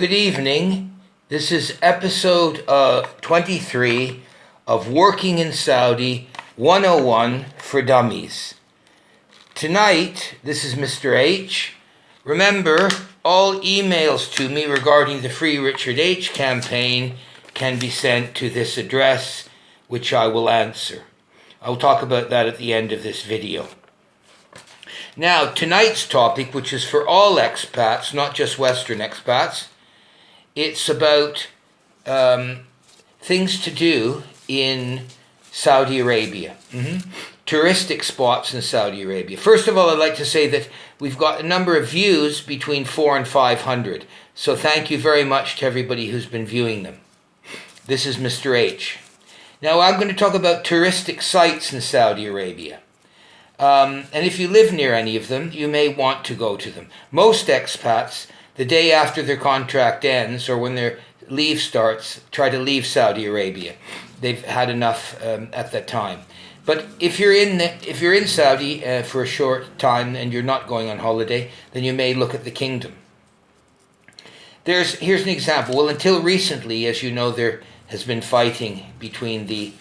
Good evening. This is episode 23 of Working in Saudi 101 for Dummies. Tonight, this is Mr. H. Remember, all emails to me regarding the Free Richard H campaign can be sent to this address, which I will answer. I'll talk about that at the end of this video. Now, tonight's topic, which is for all expats, not just Western expats, it's about things to do in Saudi Arabia. Touristic spots in Saudi Arabia. First of all, I'd like to say that we've got a number of views between 400 and 500. So thank you very much to everybody who's been viewing them. This is Mr. H. Now I'm going to talk about touristic sites in Saudi Arabia. And if you live near any of them, you may want to go to them. Most expats, the day after their contract ends or when their leave starts, try to leave Saudi Arabia. They've had enough at that time. But if you're in Saudi for a short time and you're not going on holiday, then you may look at the kingdom. Here's an example. Well, until recently, as you know, there has been fighting between the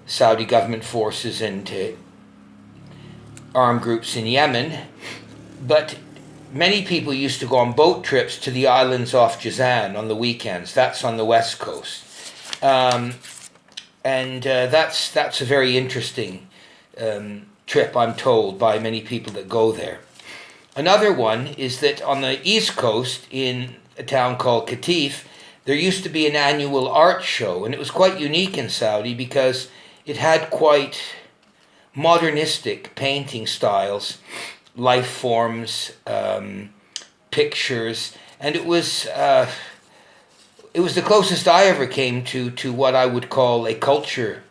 Saudi government forces and armed groups in Yemen, but many people used to go on boat trips to the islands off Jazan on the weekends. That's on the west coast. That's a very interesting trip, I'm told, by many people that go there. Another one is that on the east coast, in a town called Qatif, there used to be an annual art show, and it was quite unique in Saudi because it had quite modernistic painting styles, life forms, pictures, and it was the closest I ever came to what I would call a culture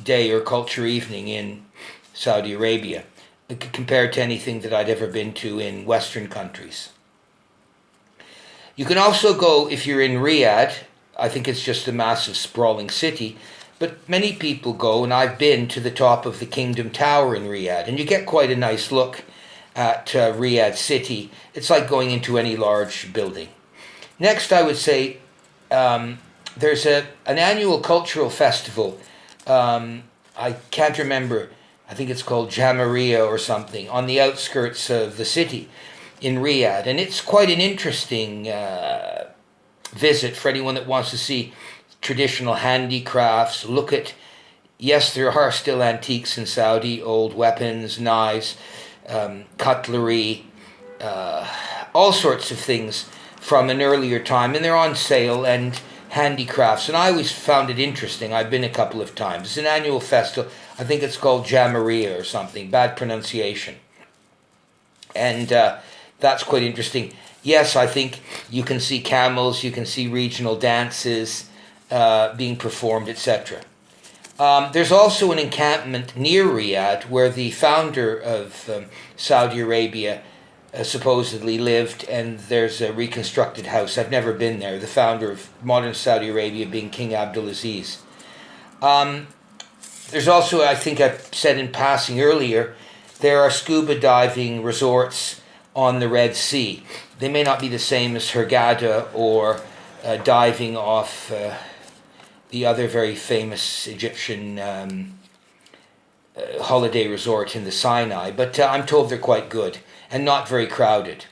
day or culture evening in Saudi Arabia, compared to anything that I'd ever been to in Western countries. You can also go, if you're in Riyadh, I think it's just a massive sprawling city, but many people go, and I've been to the top of the Kingdom Tower in Riyadh, and you get quite a nice look at Riyadh city. It's like going into any large building. Next, I would say there's an annual cultural festival. I can't remember. I think it's called Jamariya or something, on the outskirts of the city in Riyadh. And it's quite an interesting visit for anyone that wants to see traditional handicrafts. Look at, yes, there are still antiques in Saudi, old weapons, knives, cutlery, all sorts of things from an earlier time, and they're on sale, and handicrafts. And I always found it interesting. I've been a couple of times. It's an annual festival. I think it's called Jamariya or something. Bad pronunciation. And that's quite interesting. Yes, I think you can see camels, you can see regional dances being performed, etc. There's also an encampment near Riyadh where the founder of Saudi Arabia supposedly lived, and there's a reconstructed house. I've never been there. The founder of modern Saudi Arabia being King Abdulaziz. There's also, I think I said in passing earlier, there are scuba diving resorts on the Red Sea. They may not be the same as Hurghada or diving off the other very famous Egyptian holiday resort in the Sinai, but I'm told they're quite good and not very crowded.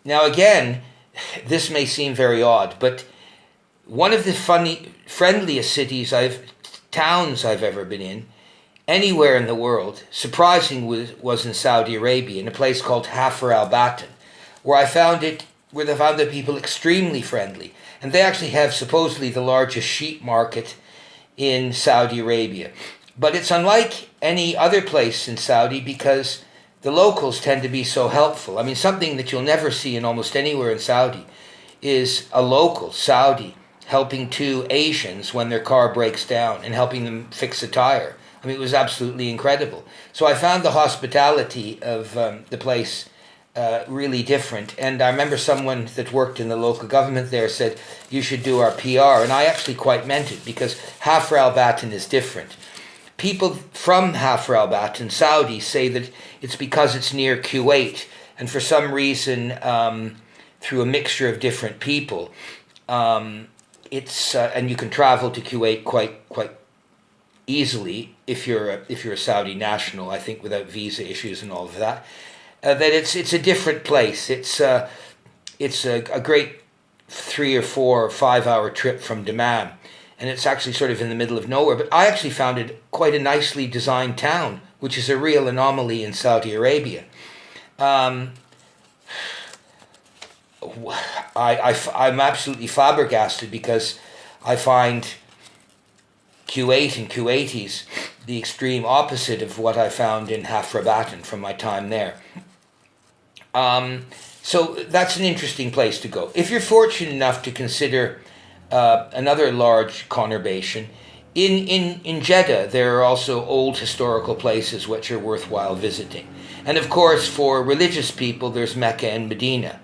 Now again, this may seem very odd, but one of the friendliest towns I've ever been in, anywhere in the world, surprising was in Saudi Arabia, in a place called Hafr al-Batan, where they found the people extremely friendly. And they actually have supposedly the largest sheep market in Saudi Arabia. But it's unlike any other place in Saudi because the locals tend to be so helpful. I mean, something that you'll never see in almost anywhere in Saudi is a local Saudi helping two Asians when their car breaks down and helping them fix a tire. I mean, it was absolutely incredible. So I found the hospitality of the place really different. And I remember someone that worked in the local government there said, you should do our PR. And I actually quite meant it because Hafr al-Batan is different. People from Hafr al-Batan, Saudi, say that it's because it's near Kuwait. And for some reason, through a mixture of different people. It's and you can travel to Kuwait quite easily if you're a Saudi national. I think without visa issues and all of that. That it's a different place. It's a great 3 or 4 or 5 hour trip from Dammam, and it's actually sort of in the middle of nowhere. But I actually found it quite a nicely designed town, which is a real anomaly in Saudi Arabia. I'm absolutely flabbergasted because I find Kuwait and Kuwaitis the extreme opposite of what I found in Hafrabatan from my time there. So that's an interesting place to go. If you're fortunate enough to consider another large conurbation, in Jeddah there are also old historical places which are worthwhile visiting. And of course, for religious people, there's Mecca and Medina.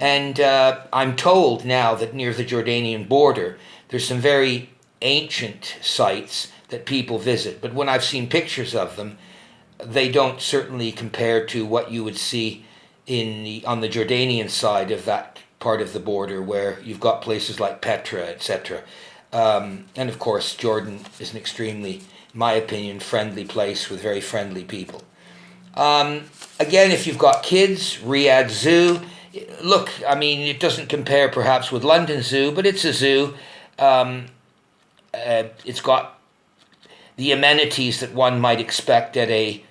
And I'm told now that near the Jordanian border, there's some very ancient sites that people visit. But when I've seen pictures of them, they don't certainly compare to what you would see on the Jordanian side of that part of the border, where you've got places like Petra, etc. And of course, Jordan is an extremely, in my opinion, friendly place with very friendly people. Again, if you've got kids, Riyadh Zoo. Look, I mean, it doesn't compare perhaps with London Zoo, but it's a zoo. It's got the amenities that one might expect at a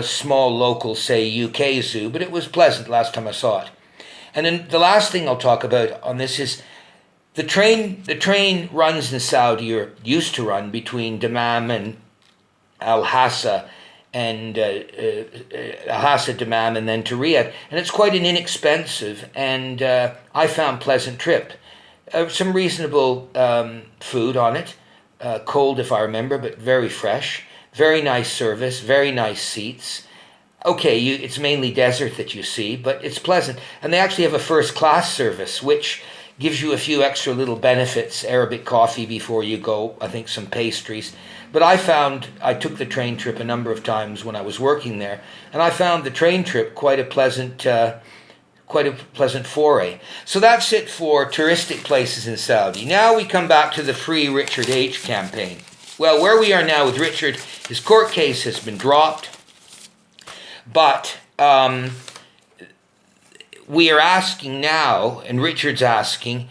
small local, say, UK zoo, but it was pleasant last time I saw it. And then the last thing I'll talk about on this is the train. The train runs in Saudi, or used to run, between Dammam and Al-Hassa, and Al-Hassa, Dammam, and then to Riyadh. And it's quite an inexpensive and I found pleasant trip. Some reasonable food on it, cold if I remember, but very fresh. Very nice service, very nice seats. Okay, it's mainly desert that you see, but it's pleasant. And they actually have a first class service, which gives you a few extra little benefits. Arabic coffee before you go, I think some pastries. But I took the train trip a number of times when I was working there, and I found the train trip quite a pleasant foray. So that's it for touristic places in Saudi. Now we come back to the Free Richard H. campaign. Well, where we are now with Richard, his court case has been dropped, but we are asking now, and Richard's asking,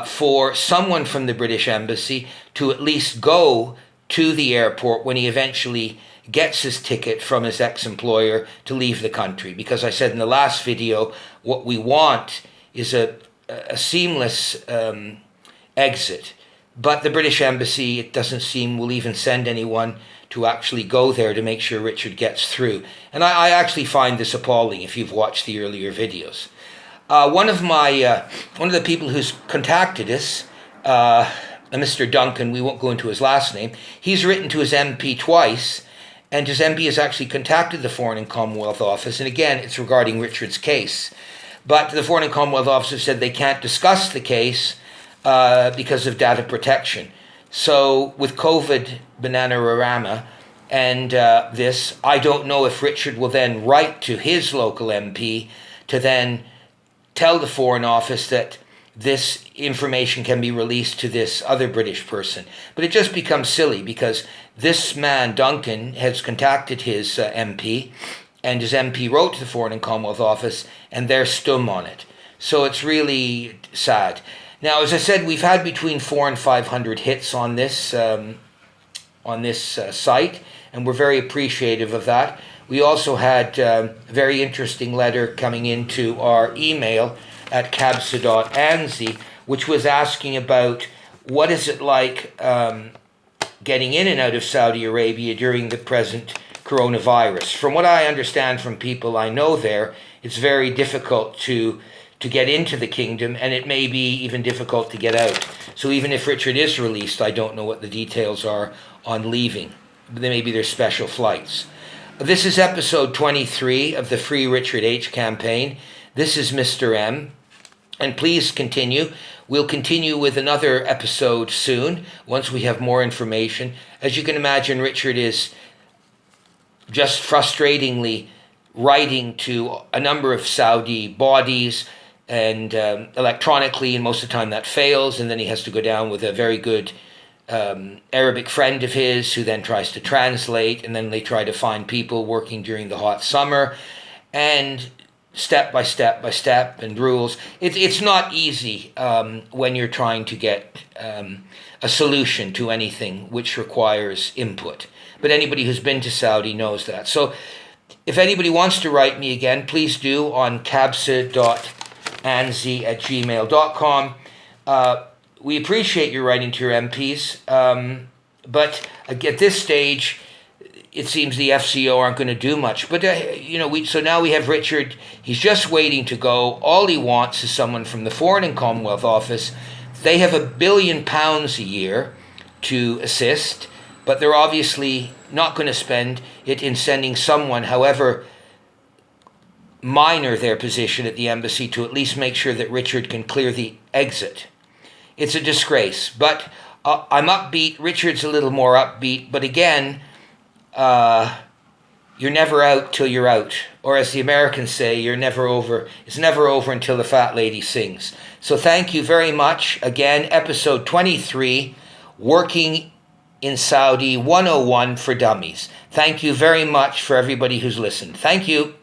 for someone from the British Embassy to at least go to the airport when he eventually gets his ticket from his ex-employer to leave the country. Because I said in the last video, what we want is a seamless exit. But the British Embassy, it doesn't seem, will even send anyone to actually go there to make sure Richard gets through. And I actually find this appalling if you've watched the earlier videos. One of the people who's contacted us, Mr. Duncan, we won't go into his last name, he's written to his MP twice, and his MP has actually contacted the Foreign and Commonwealth Office, and again, it's regarding Richard's case. But the Foreign and Commonwealth Office have said they can't discuss the case because of data protection. So with COVID Bananarama and this, I don't know if Richard will then write to his local MP to then tell the Foreign Office that this information can be released to this other British person. But it just becomes silly because this man, Duncan, has contacted his MP, and his MP wrote to the Foreign and Commonwealth Office, and they're stum on it. So it's really sad. Now, as I said, we've had between 400 and 500 hits on this site, and we're very appreciative of that. We also had a very interesting letter coming into our email at kabsa.anzi, which was asking about what is it like getting in and out of Saudi Arabia during the present coronavirus. From what I understand from people I know there, it's very difficult to get into the kingdom, and it may be even difficult to get out. So even if Richard is released, I don't know what the details are on leaving. Maybe there's special flights. This is episode 23 of the Free Richard H. campaign. This is Mr. M. And please continue. We'll continue with another episode soon, once we have more information. As you can imagine, Richard is just frustratingly writing to a number of Saudi bodies, and electronically, and most of the time that fails, and then he has to go down with a very good Arabic friend of his who then tries to translate, and then they try to find people working during the hot summer, and step by step by step, and rules. It's not easy when you're trying to get a solution to anything which requires input. But anybody who's been to Saudi knows that. So if anybody wants to write me again, please do on kabsa.anzi@gmail.com. We appreciate your writing to your MPs, but at this stage, it seems the FCO aren't going to do much. But so now we have Richard. He's just waiting to go. All he wants is someone from the Foreign and Commonwealth Office. They have £1 billion a year to assist, but they're obviously not going to spend it in sending someone, however minor their position at the embassy, to at least make sure that Richard can clear the exit. It's a disgrace, but I'm upbeat. Richard's a little more upbeat, but again, you're never out till you're out. Or as the Americans say, you're never over. It's never over until the fat lady sings. So thank you very much. Again, episode 23, Working in Saudi 101 for Dummies. Thank you very much for everybody who's listened. Thank you.